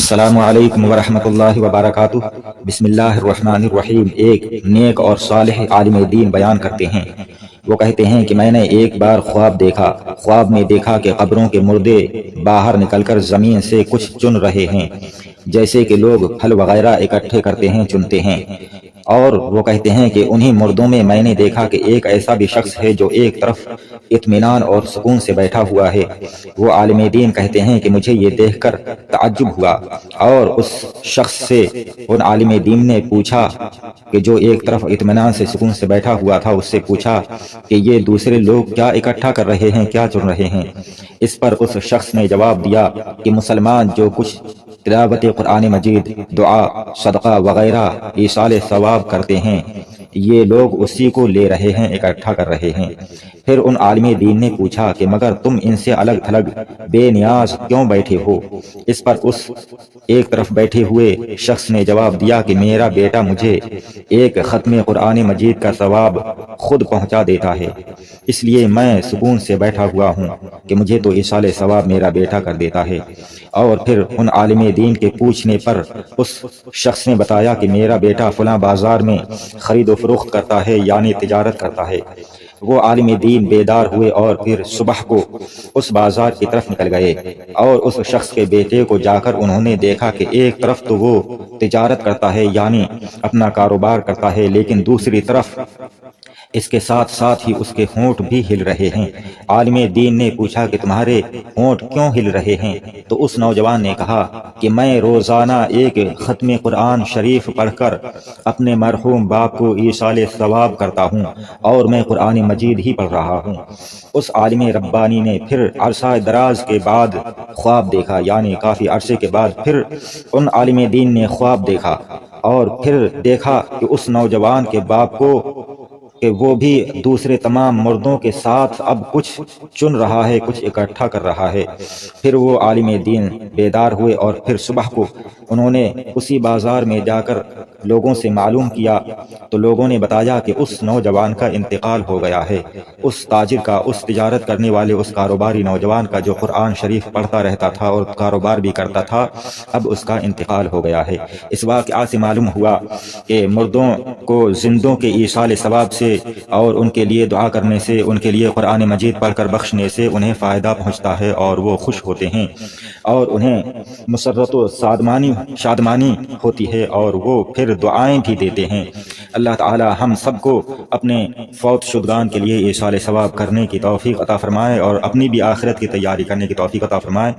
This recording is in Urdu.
السلام علیکم ورحمۃ اللہ وبرکاتہ۔ بسم اللہ الرحمن الرحیم۔ ایک نیک اور صالح عالم دین بیان کرتے ہیں۔ وہ کہتے ہیں کہ میں نے ایک بار خواب دیکھا۔ خواب میں دیکھا کہ قبروں کے مردے باہر نکل کر زمین سے کچھ چن رہے ہیں، جیسے کہ لوگ پھل وغیرہ اکٹھے کرتے ہیں، چنتے ہیں۔ اور وہ کہتے ہیں کہ انہی مردوں میں نے دیکھا کہ ایک ایسا بھی شخص ہے جو ایک طرف اطمینان اور سکون سے بیٹھا ہوا ہے۔ وہ عالم دین کہتے ہیں کہ مجھے یہ دیکھ کر تعجب ہوا، اور اس شخص سے ان عالم دین نے پوچھا کہ جو ایک طرف اطمینان سے سکون سے بیٹھا ہوا تھا، اس سے پوچھا کہ یہ دوسرے لوگ کیا اکٹھا کر رہے ہیں، کیا چن رہے ہیں؟ اس پر اس شخص نے جواب دیا کہ مسلمان جو کچھ تلاوت قرآن مجید، دعا، صدقہ وغیرہ ایصال ثواب کرتے ہیں، یہ لوگ اسی کو لے رہے ہیں، اکٹھا کر رہے ہیں۔ پھر ان عالم دین نے پوچھا کہ مگر تم ان سے الگ تھلگ بے نیاز کیوں بیٹھے ہو؟ اس پر اس ایک طرف بیٹھے ہوئے شخص نے جواب دیا کہ میرا بیٹا مجھے ایک ختم قرآن مجید کا ثواب خود پہنچا دیتا ہے، اس لیے میں سکون سے بیٹھا ہوا ہوں کہ مجھے تو ایصال ثواب میرا بیٹا کر دیتا ہے۔ اور پھر ان عالم دین کے پوچھنے پر اس شخص نے بتایا کہ میرا بیٹا فلاں بازار میں خرید و فروخت کرتا ہے، یعنی تجارت کرتا ہے۔ وہ عالم دین بیدار ہوئے اور پھر صبح کو اس بازار کی طرف نکل گئے، اور اس شخص کے بیٹے کو جا کر انہوں نے دیکھا کہ ایک طرف تو وہ تجارت کرتا ہے، یعنی اپنا کاروبار کرتا ہے، لیکن دوسری طرف اس کے ساتھ ساتھ ہی اس کے ہونٹ بھی ہل رہے ہیں۔ عالم دین نے پوچھا کہ تمہارے ہونٹ کیوں ہل رہے ہیں؟ تو اس نوجوان نے کہا کہ میں روزانہ ایک ختم قرآن شریف پڑھ کر اپنے مرحوم باپ کو ایصال ثواب کرتا ہوں، اور میں قرآن مجید ہی پڑھ رہا ہوں۔ اس عالم ربانی نے پھر عرصہ دراز کے بعد خواب دیکھا، یعنی کافی عرصے کے بعد پھر ان عالم دین نے خواب دیکھا، اور پھر دیکھا کہ اس نوجوان کے باپ کو کہ وہ بھی دوسرے تمام مردوں کے ساتھ اب کچھ چن رہا ہے، کچھ اکٹھا کر رہا ہے۔ پھر وہ عالم دین بیدار ہوئے، اور پھر صبح کو انہوں نے اسی بازار میں جا کر لوگوں سے معلوم کیا، تو لوگوں نے بتایا کہ اس نوجوان کا انتقال ہو گیا ہے۔ اس تاجر کا، اس تجارت کرنے والے، اس کاروباری نوجوان کا جو قرآن شریف پڑھتا رہتا تھا اور کاروبار بھی کرتا تھا، اب اس کا انتقال ہو گیا ہے۔ اس واقعہ سے معلوم ہوا کہ مردوں کو زندوں کے ایصال ثواب سے اور ان کے لیے دعا کرنے سے، ان کے لیے قرآن مجید پڑھ کر بخشنے سے انہیں فائدہ پہنچتا ہے، اور وہ خوش ہوتے ہیں، اور انہیں مسرت و شادمانی ہوتی ہے، اور وہ پھر دعائیں بھی دیتے ہیں۔ اللہ تعالی ہم سب کو اپنے فوت شدگان کے لیے ایصال ثواب کرنے کی توفیق عطا فرمائے، اور اپنی بھی آخرت کی تیاری کرنے کی توفیق عطا فرمائے۔